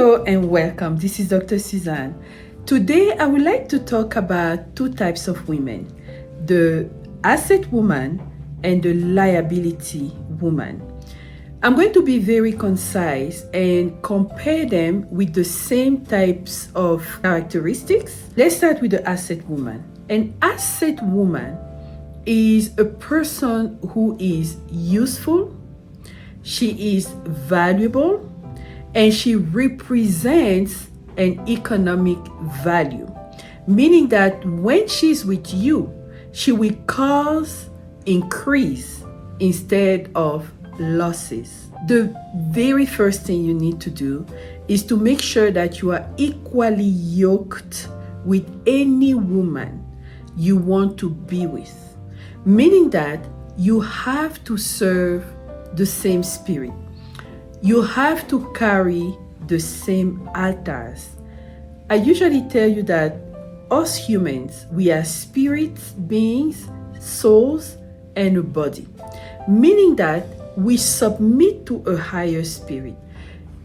Hello and welcome. This is Dr. Suzanne. Today I would like to talk about two types of women, the asset woman and the liability woman. I'm going to be very concise and compare them with the same types of characteristics. Let's start with the asset woman. An asset woman is a person who is useful, she is valuable, and she represents an economic value, meaning that when she's with you, she will cause increase instead of losses. The very first thing you need to do is to make sure that you are equally yoked with any woman you want to be with, meaning that you have to serve the same spirit. You have to carry the same altars. I usually tell you that us humans, we are spirit beings, souls, and a body, meaning that we submit to a higher spirit.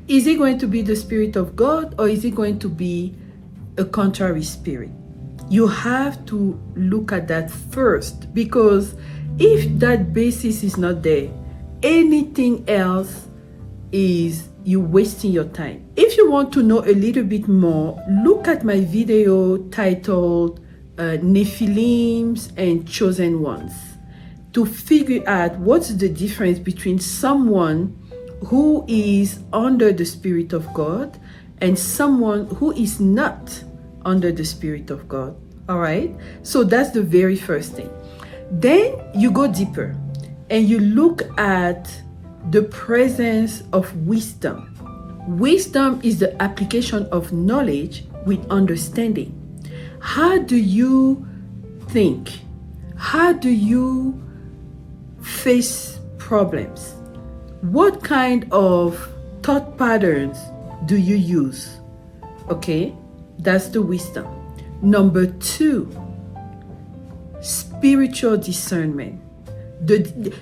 Is it going to be the Spirit of God, or is it going to be a contrary spirit? You have to look at that first, because if that basis is not there, anything else is you wasting your time. If you want to know a little bit more, look at my video titled Nephilims and Chosen Ones to figure out what's the difference between someone who is under the Spirit of God and someone who is not under the Spirit of God. All right? So that's the very first thing. Then you go deeper and you look at the presence of wisdom. Wisdom is the application of knowledge with understanding. How do you think? How do you face problems? What kind of thought patterns do you use? Okay, that's the wisdom. Number 2, spiritual discernment.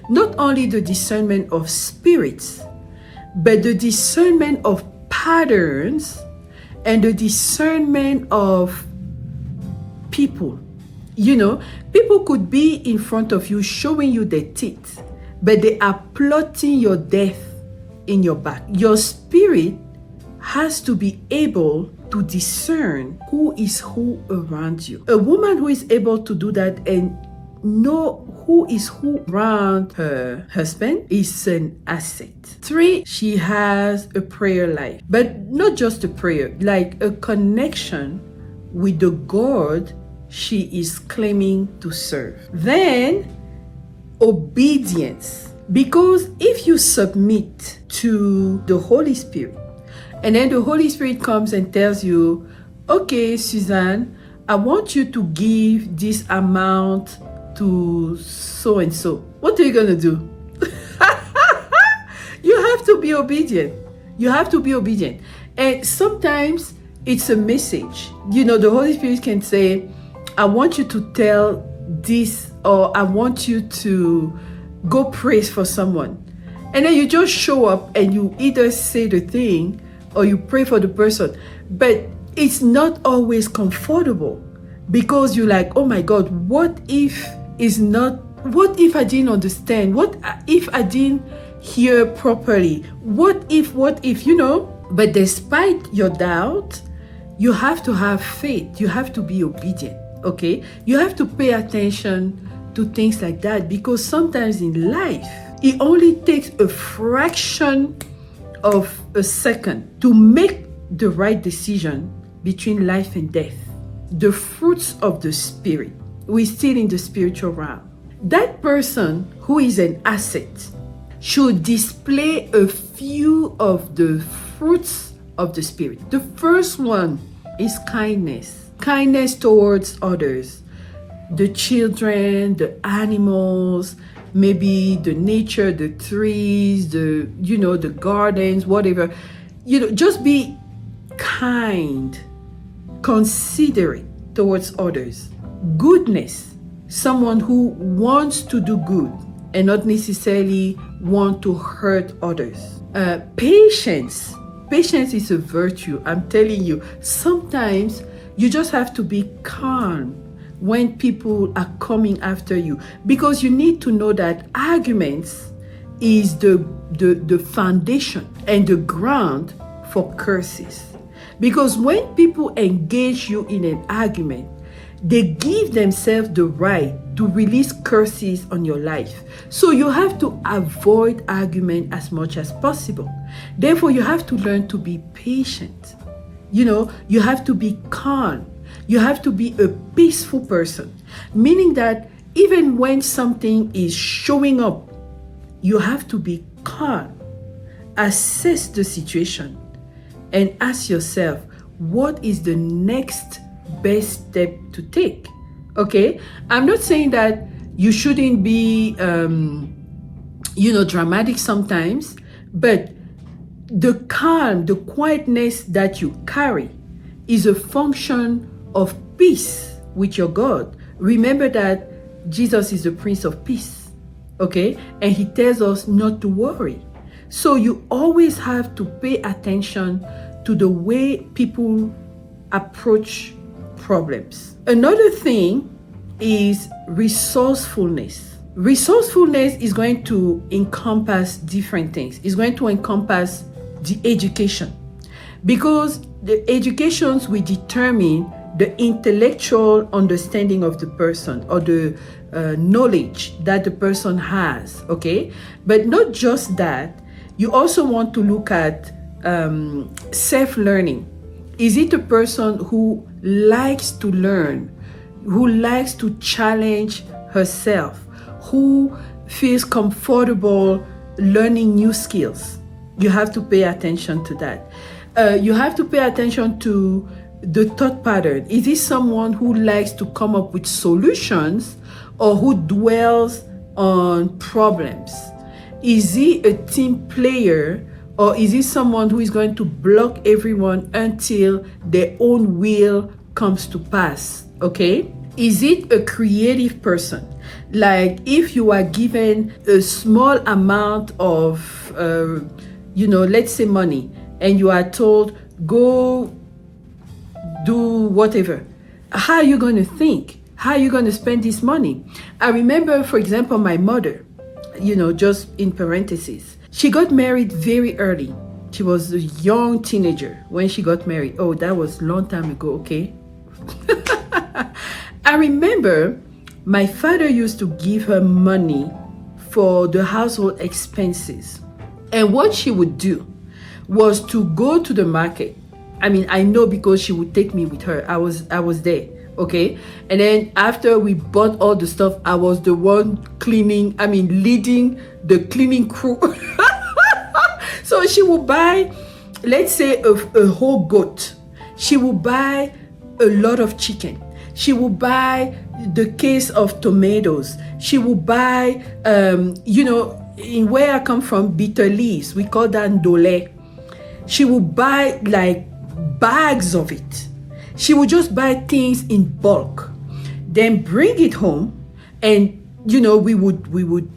Not only the discernment of spirits, but the discernment of patterns and the discernment of people. You know, people could be in front of you showing you their teeth, but they are plotting your death in your back. Your spirit has to be able to discern who is who around you. A woman who is able to do that and know who is who around her husband is an asset. 3, she has a prayer life, but not just a prayer, like a connection with the God she is claiming to serve. Then obedience, because if you submit to the Holy Spirit and then the Holy Spirit comes and tells you, okay, Suzanne, I want you to give this amount to so and so. What are you gonna do? You have to be obedient. You have to be obedient. And sometimes it's a message. You know, the Holy Spirit can say, I want you to tell this, or I want you to go pray for someone. And then you just show up and you either say the thing or you pray for the person. But it's not always comfortable, because you're like, oh my God, what if I didn't understand? What if I didn't hear properly? What if, you know? But despite your doubt, you have to have faith. You have to be obedient, okay? You have to pay attention to things like that, because sometimes in life, it only takes a fraction of a second to make the right decision between life and death. The fruits of the Spirit. We're still in the spiritual realm. That person who is an asset should display a few of the fruits of the Spirit. The first one is kindness. Kindness towards others. The children, the animals, maybe the nature, the trees, the gardens, whatever. Just be kind, considerate towards others. Goodness, someone who wants to do good and not necessarily want to hurt others. Patience, patience is a virtue. I'm telling you, sometimes you just have to be calm when people are coming after you, because you need to know that arguments is the foundation and the ground for curses. Because when people engage you in an argument, they give themselves the right to release curses on your life. So you have to avoid argument as much as possible. Therefore, you have to learn to be patient. You have to be calm. You have to be a peaceful person, meaning that even when something is showing up, you have to be calm, assess the situation, and ask yourself, what is the next best step to take? Okay, I'm not saying that you shouldn't be dramatic sometimes, but the calm, the quietness that you carry is a function of peace with your God. Remember that Jesus is the Prince of Peace, okay, and he tells us not to worry. So you always have to pay attention to the way people approach problems. Another thing is resourcefulness. Resourcefulness is going to encompass different things. It's going to encompass the education, because the educations will determine the intellectual understanding of the person, or the knowledge that the person has, okay? But not just that, you also want to look at self-learning. Is it a person who likes to learn, who likes to challenge herself, who feels comfortable learning new skills? You have to pay attention to that. You have to pay attention to the thought pattern. Is this someone who likes to come up with solutions, or who dwells on problems? Is he a team player, or is he someone who is going to block everyone until their own will comes to pass? Okay? Is it a creative person? Like if you are given a small amount of, let's say money, and you are told, go do whatever. How are you going to think? How are you going to spend this money? I remember, for example, my mother, just in parentheses, she got married very early. She was a young teenager when she got married. Oh, that was a long time ago, okay? I remember my father used to give her money for the household expenses. And what she would do was to go to the market. I know because she would take me with her. I was there, okay? And then after we bought all the stuff, I was the one leading the cleaning crew. So she would buy, let's say, a whole goat. She would buy a lot of chicken. She would buy the case of tomatoes. She would buy, in where I come from, bitter leaves. We call that ndole. She would buy like bags of it. She would just buy things in bulk, then bring it home, and we would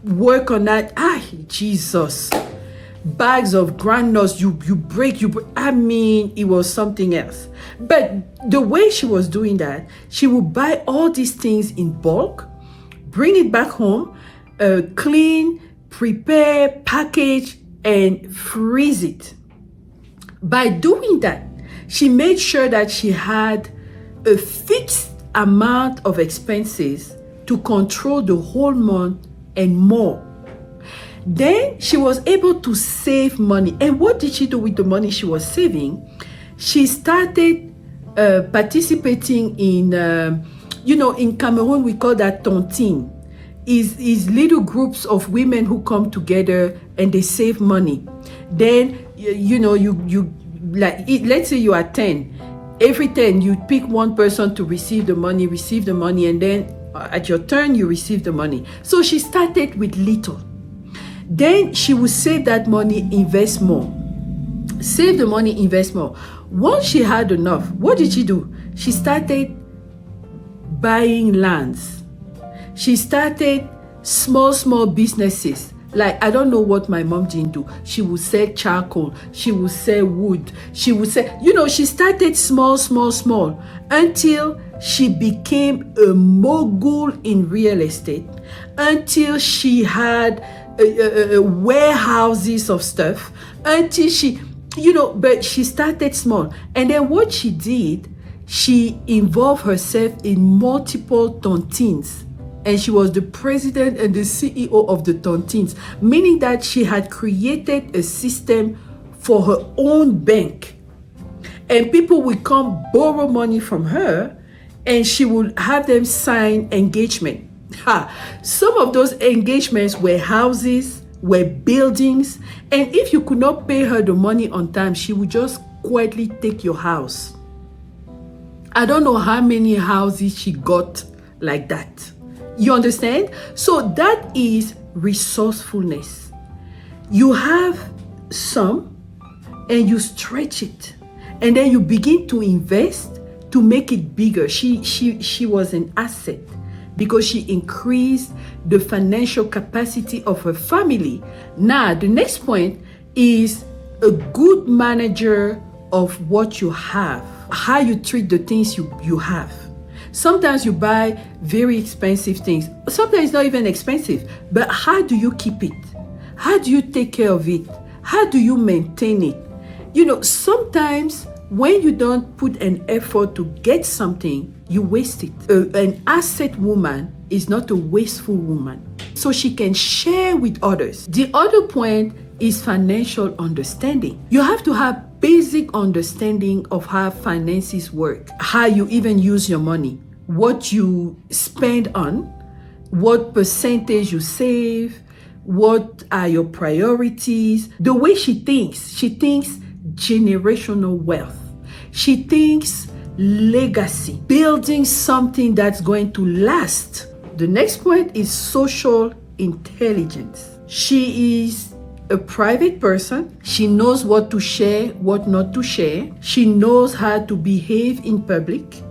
work on that. Jesus, bags of granules, you break. It was something else. But the way she was doing that, she would buy all these things in bulk, bring it back home, clean, prepare, package, and freeze it. By doing that, she made sure that she had a fixed amount of expenses to control the whole month and more. Then she was able to save money. And what did she do with the money she was saving? She started participating in, in Cameroon, we call that tontine. Is little groups of women who come together and they save money. Then, let's say you are 10. Every 10, you pick one person to receive the money, and then at your turn, you receive the money. So she started with little. Then she would save that money, invest more. Save the money, invest more. Once she had enough, what did she do? She started buying lands. She started small businesses, Like, I don't know what my mom didn't do. She would sell charcoal. She would sell wood. She would sell, she started small, small, small until she became a mogul in real estate, until she had warehouses of stuff, until she, but she started small. And then what she did, she involved herself in multiple tontines. And she was the president and the CEO of the tontines, meaning that she had created a system for her own bank. And people would come borrow money from her, and she would have them sign engagement. Some of those engagements were houses, were buildings, and if you could not pay her the money on time, she would just quietly take your house. I don't know how many houses she got like that. You understand? So that is resourcefulness. You have some and you stretch it, and then you begin to invest to make it bigger. She was an asset because she increased the financial capacity of her family. Now, the next point is a good manager of what you have, how you treat the things you have. Sometimes you buy very expensive things. Sometimes it's not even expensive, but how do you keep it? How do you take care of it? How do you maintain it? Sometimes when you don't put an effort to get something, you waste it. An asset woman is not a wasteful woman, so she can share with others. The other point is financial understanding. You have to have basic understanding of how finances work, how you even use your money, what you spend on, what percentage you save, what are your priorities. The way she thinks generational wealth. She thinks legacy, building something that's going to last. The next point is social intelligence. She is a private person. She knows what to share, what not to share. She knows how to behave in public.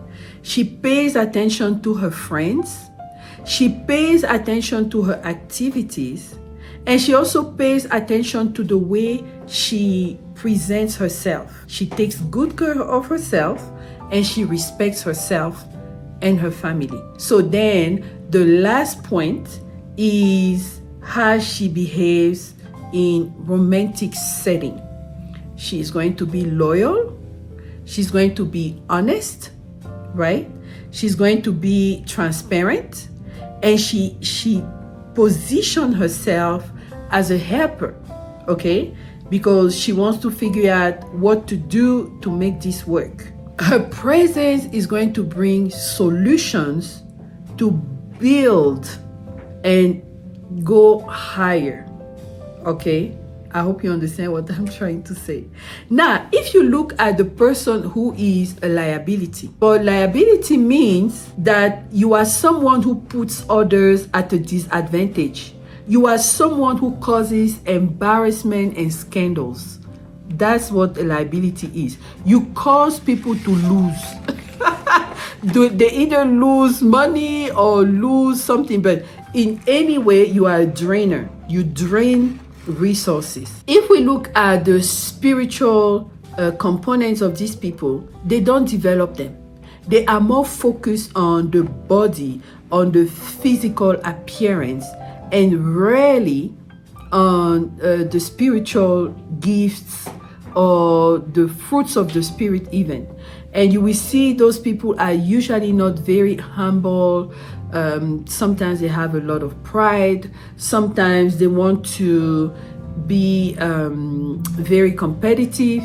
She pays attention to her friends. She pays attention to her activities. And she also pays attention to the way she presents herself. She takes good care of herself, and she respects herself and her family. So then the last point is how she behaves in romantic setting. She's going to be loyal. She's going to be honest, right? She's going to be transparent, and she positions herself as a helper, okay? Because she wants to figure out what to do to make this work. Her presence is going to bring solutions to build and go higher, okay? I hope you understand what I'm trying to say. Now, if you look at the person who is a liability, or liability means that you are someone who puts others at a disadvantage. You are someone who causes embarrassment and scandals. That's what a liability is. You cause people to lose. They either lose money or lose something, but in any way, you are a drainer. You drain resources. If we look at the spiritual components of these people, they don't develop them. They are more focused on the body, on the physical appearance, and rarely on the spiritual gifts or the fruits of the spirit even. And you will see those people are usually not very humble. Sometimes they have a lot of pride. Sometimes they want to be very competitive.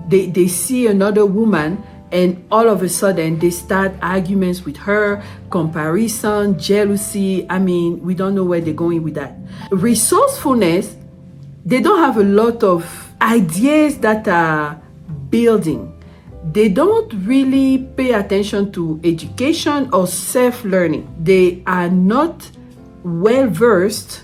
They see another woman, and all of a sudden they start arguments with her, comparison, jealousy. I mean, we don't know where they're going with that. Resourcefulness, they don't have a lot of ideas that are building. They don't really pay attention to education or self-learning. They are not well versed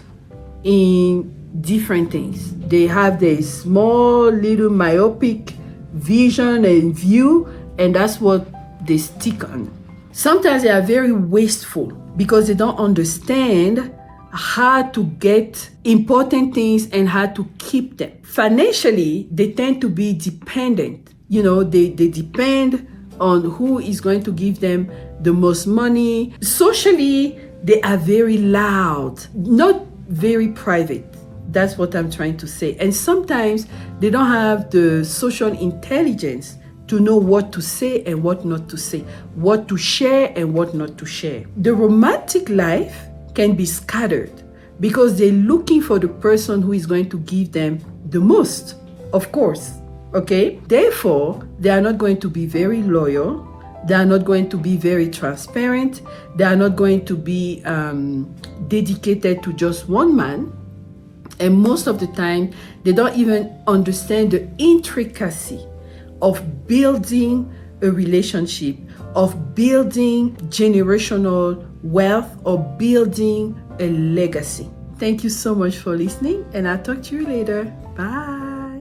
in different things. They have this small little myopic vision and view, and that's what they stick on. Sometimes they are very wasteful because they don't understand how to get important things and how to keep them. Financially, they tend to be dependent. They depend on who is going to give them the most money. Socially, they are very loud, not very private. That's what I'm trying to say. And sometimes they don't have the social intelligence to know what to say and what not to say, what to share and what not to share. The romantic life can be scattered because they're looking for the person who is going to give them the most, of course. Okay? Therefore, they are not going to be very loyal. They are not going to be very transparent. They are not going to be dedicated to just one man. And most of the time, they don't even understand the intricacy of building a relationship, of building generational wealth, or building a legacy. Thank you so much for listening, and I'll talk to you later. Bye.